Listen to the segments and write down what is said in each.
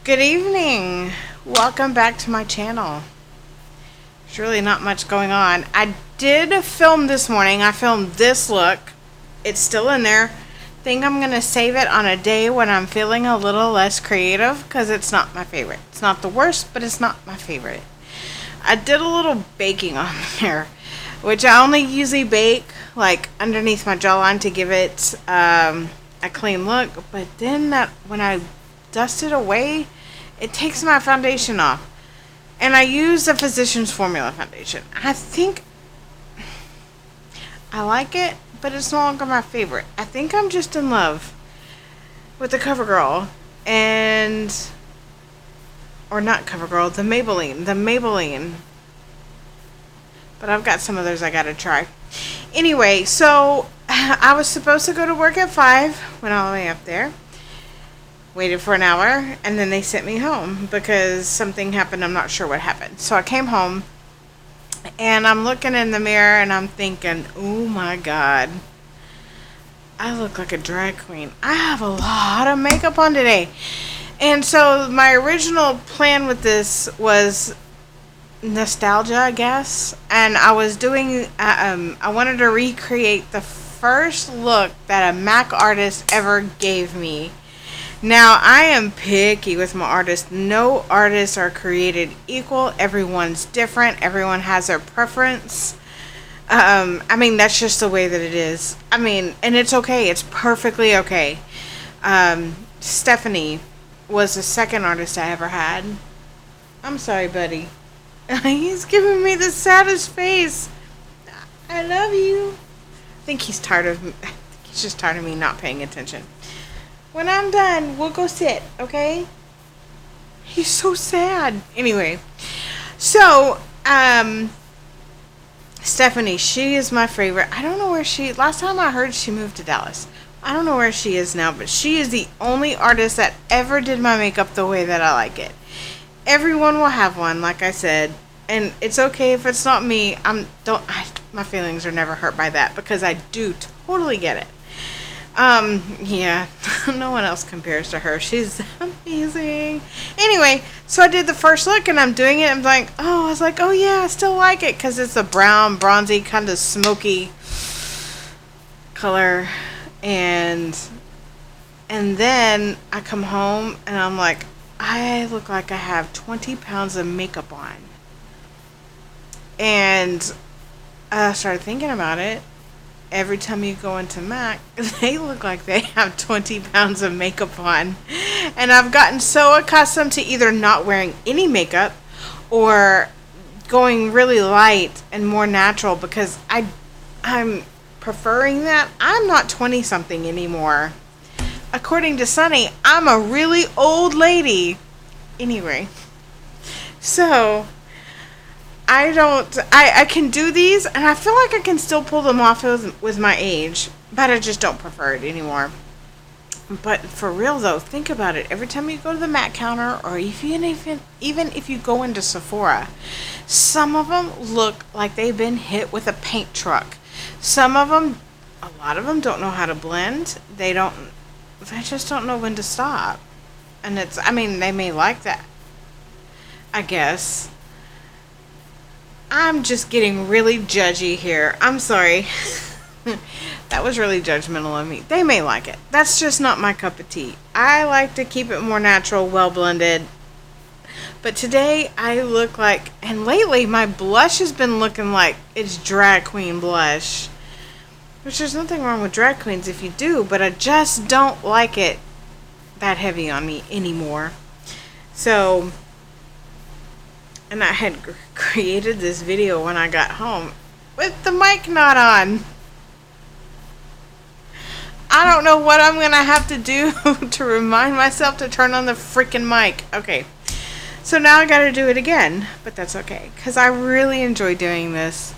Good evening. Welcome back to my channel. There's really not much going on. I did film this morning. I filmed this look. It's still in there. Think I'm going to save it on a day when I'm feeling a little less creative because it's not my favorite. It's not the worst, but it's not my favorite. I did a little baking on there, which I only usually bake like underneath my jawline to give it a clean look. But then when I dust it away, it takes my foundation off. And I use the Physicians Formula foundation. I think I like it, but it's no longer my favorite. I think I'm just in love with the CoverGirl or not CoverGirl, the Maybelline. But I've got some others I gotta try. Anyway, so I was supposed to go to work at 5, went all the way up there. Waited for an hour, and then they sent me home because something happened. I'm not sure what happened. So I came home, and I'm looking in the mirror, and I'm thinking, oh my God, I look like a drag queen. I have a lot of makeup on today. And so my original plan with this was nostalgia, I guess. And I was doing, I wanted to recreate the first look that a MAC artist ever gave me. Now, I am picky with my artists. No artists are created equal. Everyone's different. Everyone has their preference. I mean, that's just the way that it is. I mean, and it's okay. It's perfectly okay. Stephanie was the second artist I ever had. I'm sorry, buddy. He's giving me the saddest face. I love you. I think he's tired of me. I think he's just tired of me not paying attention. When I'm done, we'll go sit, okay? He's so sad. Anyway, so, Stephanie, she is my favorite. I don't know where last time I heard she moved to Dallas. I don't know where she is now, but she is the only artist that ever did my makeup the way that I like it. Everyone will have one, like I said, and it's okay if it's not me. My feelings are never hurt by that because I do totally get it. Yeah, no one else compares to her. She's amazing. Anyway, so I did the first look and I'm doing it. I was like, oh yeah, I still like it because it's a brown, bronzy, kind of smoky color. And then I come home and I'm like, I look like I have 20 pounds of makeup on. And I started thinking about it. Every time you go into MAC, they look like they have 20 pounds of makeup on. And I've gotten so accustomed to either not wearing any makeup or going really light and more natural because I'm preferring that. I'm not 20-something anymore. According to Sunny, I'm a really old lady. Anyway, so I can do these, and I feel like I can still pull them off with my age, but I just don't prefer it anymore. But for real, though, think about it. Every time you go to the MAC counter, or even if you go into Sephora, some of them look like they've been hit with a paint truck. A lot of them don't know how to blend. They just don't know when to stop. And they may like that, I guess. I'm just getting really judgy here. I'm sorry. That was really judgmental of me. They may like it. That's just not my cup of tea. I like to keep it more natural, well blended. But today I look like, and lately my blush has been looking like it's drag queen blush. Which there's nothing wrong with drag queens if you do, but I just don't like it that heavy on me anymore. So, and I had created this video when I got home with the mic not on. I don't know what I'm going to have to do to remind myself to turn on the freaking mic. Okay, so now I got to do it again, but that's okay because I really enjoy doing this.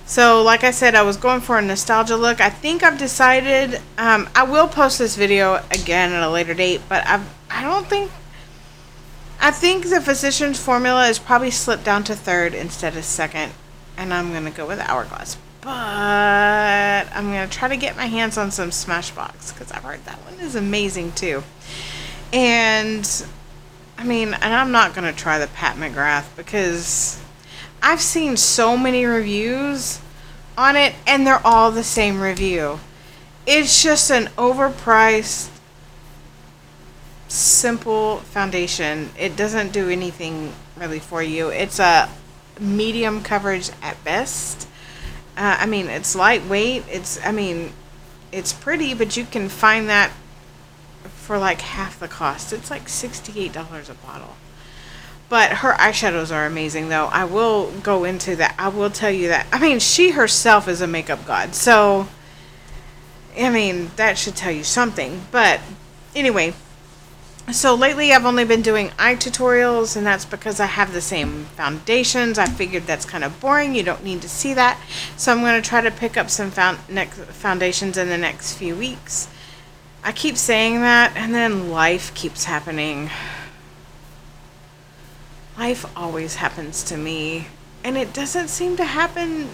So like I said, I was going for a nostalgia look. I think I've decided, I will post this video again at a later date, but I think the Physicians Formula is probably slipped down to third instead of second, and I'm going to go with Hourglass. But I'm going to try to get my hands on some Smashbox because I've heard that one is amazing too. And I mean, and I'm not going to try the Pat McGrath because I've seen so many reviews on it and they're all the same review. It's just an overpriced, simple foundation. It doesn't do anything really for you. It's a medium coverage at best. I mean, it's lightweight. It's pretty, but you can find that for like half the cost. It's like $68 a bottle. But her eyeshadows are amazing, though. I will go into that. I will tell you that. I mean, she herself is a makeup god. So, I mean, that should tell you something. But, anyway. So, lately I've only been doing eye tutorials. And that's because I have the same foundations. I figured that's kind of boring. You don't need to see that. So, I'm going to try to pick up some foundations in the next few weeks. I keep saying that. And then life keeps happening. Life always happens to me, and it doesn't seem to happen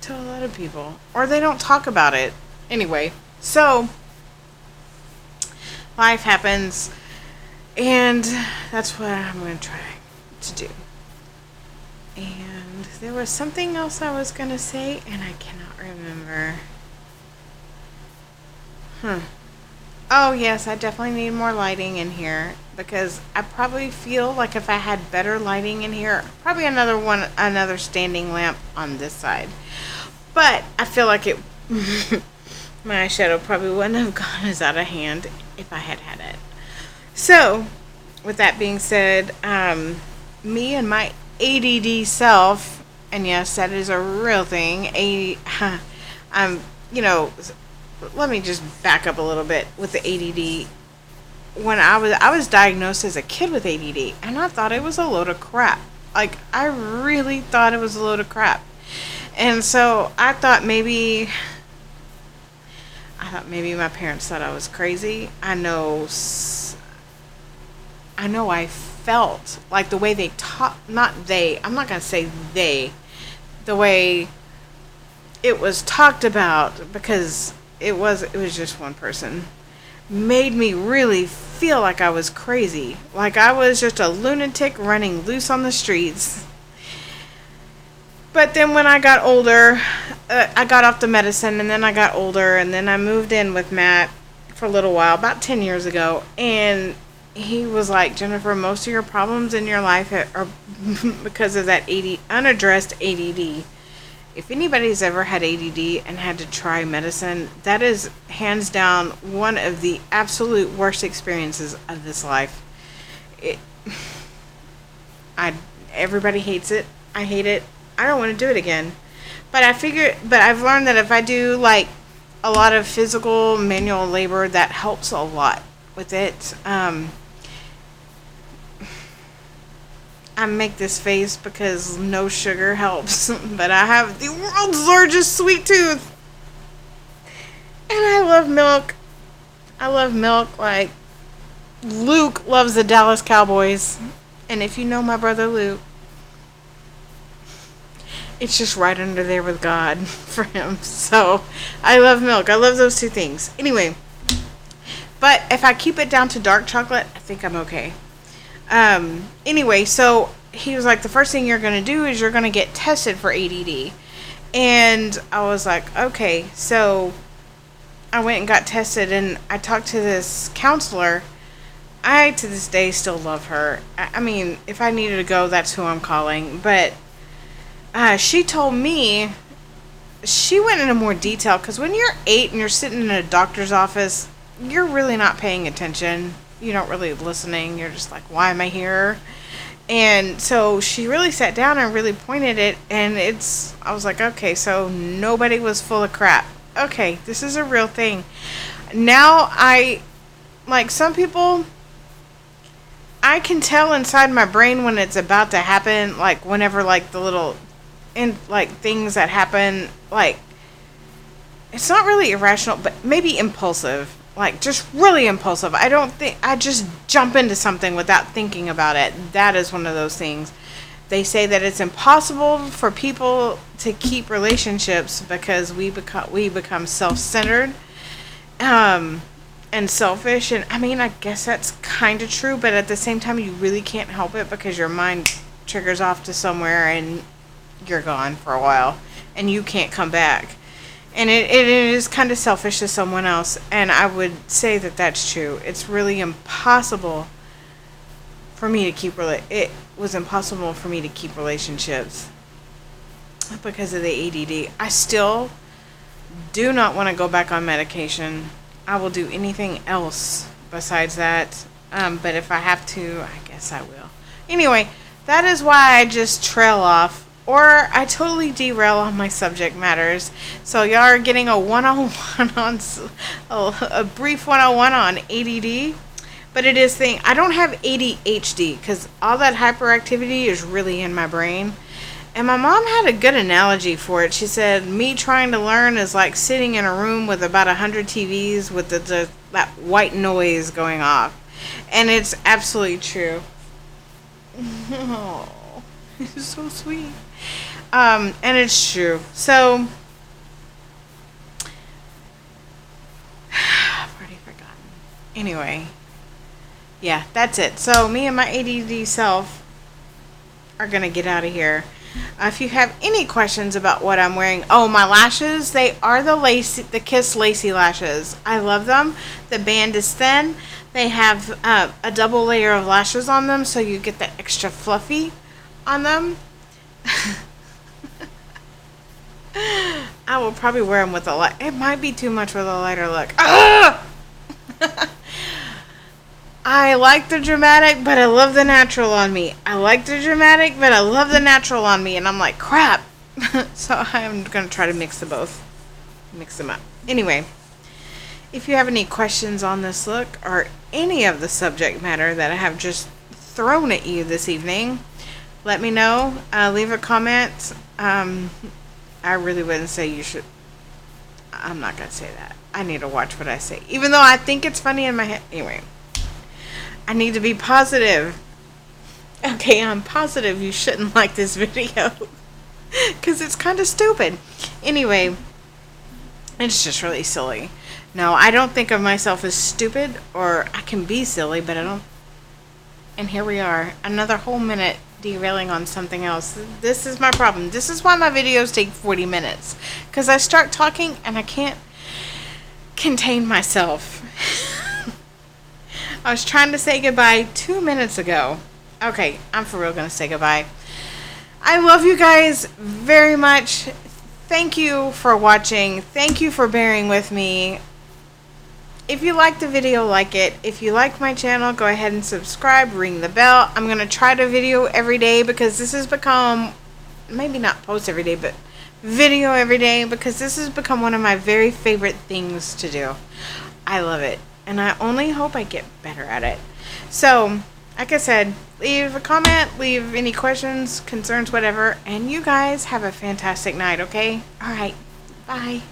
to a lot of people, or they don't talk about it. Anyway, so life happens, and that's what I'm going to try to do. And there was something else I was going to say, and I cannot remember. Oh, yes, I definitely need more lighting in here because I probably feel like if I had better lighting in here, probably another standing lamp on this side. But I feel like my eyeshadow probably wouldn't have gone as out of hand if I had had it. So, with that being said, me and my ADD self, and yes, that is a real thing. Let me just back up a little bit with the ADD. When I was diagnosed as a kid with ADD, and I thought it was a load of crap. Like, I really thought it was a load of crap. And so I thought maybe my parents thought I was crazy. I know I felt like the way they taught, not they, I'm not going to say they, the way it was talked about, because it was just one person, made me really feel like I was crazy. Like I was just a lunatic running loose on the streets. But then when I got older, I got off the medicine, and then I got older, and then I moved in with Matt for a little while, about 10 years ago, and he was like, Jennifer, most of your problems in your life are because of that unaddressed ADD. If anybody's ever had ADD and had to try medicine, that is hands down one of the absolute worst experiences of this life. Everybody hates it. I hate it. I don't want to do it again. But I've learned that if I do like a lot of physical manual labor, that helps a lot with it. I make this face because no sugar helps, but I have the world's largest sweet tooth. And I love milk. I love milk like Luke loves the Dallas Cowboys. And if you know my brother Luke, it's just right under there with God for him. So I love milk. I love those two things. Anyway, but if I keep it down to dark chocolate, I think I'm okay. Anyway, so he was like, the first thing you're going to do is you're going to get tested for ADD. And I was like, okay. So I went and got tested, and I talked to this counselor. I, to this day, still love her. I mean, if I needed to go, that's who I'm calling. But she told me, she went into more detail, because when you're 8 and you're sitting in a doctor's office, you're really not paying attention. You're not really listening. You're just like, why am I here? And so she really sat down and really pointed it, and I was like, okay, so nobody was full of crap. Okay, this is a real thing. Now like some people, I can tell inside my brain when it's about to happen, like whenever like the little things that happen, like it's not really irrational, but maybe impulsive. Like, just really impulsive. I just jump into something without thinking about it. That is one of those things. They say that it's impossible for people to keep relationships because we become self-centered. and selfish. And I mean, I guess that's kind of true, but at the same time, you really can't help it because your mind triggers off to somewhere and you're gone for a while and you can't come back. And it is kind of selfish to someone else. And I would say that that's true. It's really impossible for me to keep it was impossible for me to keep relationships because of the ADD. I still do not want to go back on medication. I will do anything else besides that. But if I have to, I guess I will. Anyway, that is why I just trail off. Or I totally derail on my subject matters. So y'all are getting a 101 on a brief 101 on ADD. But it is thing. I don't have ADHD because all that hyperactivity is really in my brain. And my mom had a good analogy for it. She said, me trying to learn is like sitting in a room with about 100 TVs with that white noise going off. And it's absolutely true. Oh, it's so sweet. And it's true. So, I've already forgotten. Anyway, yeah, that's it. So, me and my ADD self are going to get out of here. If you have any questions about what I'm wearing, my lashes, they are the Kiss Lacy lashes. I love them. The band is thin. They have a double layer of lashes on them, so you get the extra fluffy on them. I will probably wear them with a light. It might be too much with a lighter look. I like the dramatic, but I love the natural on me. I like the dramatic, but I love the natural on me. And I'm like, crap. So I'm going to try to mix them both. Mix them up. Anyway, if you have any questions on this look or any of the subject matter that I have just thrown at you this evening, let me know. Leave a comment. I really wouldn't say you should. I'm not going to say that. I need to watch what I say. Even though I think it's funny in my head. Anyway. I need to be positive. Okay, I'm positive you shouldn't like this video. Because it's kind of stupid. Anyway. It's just really silly. No, I don't think of myself as stupid. Or I can be silly, but I don't. And here we are. Another whole minute derailing on something else. This is my problem. This is why my videos take 40 minutes. Because I start talking and I can't contain myself. I was trying to say goodbye 2 minutes ago. Okay, I'm for real going to say goodbye. I love you guys very much. Thank you for watching. Thank you for bearing with me. If you like the video, like it. If you like my channel, go ahead and subscribe, ring the bell. I'm going to try to video every day because this has become, maybe not post every day, but video every day because this has become one of my very favorite things to do. I love it. And I only hope I get better at it. So, like I said, leave a comment, leave any questions, concerns, whatever. And you guys have a fantastic night, okay? Alright, bye.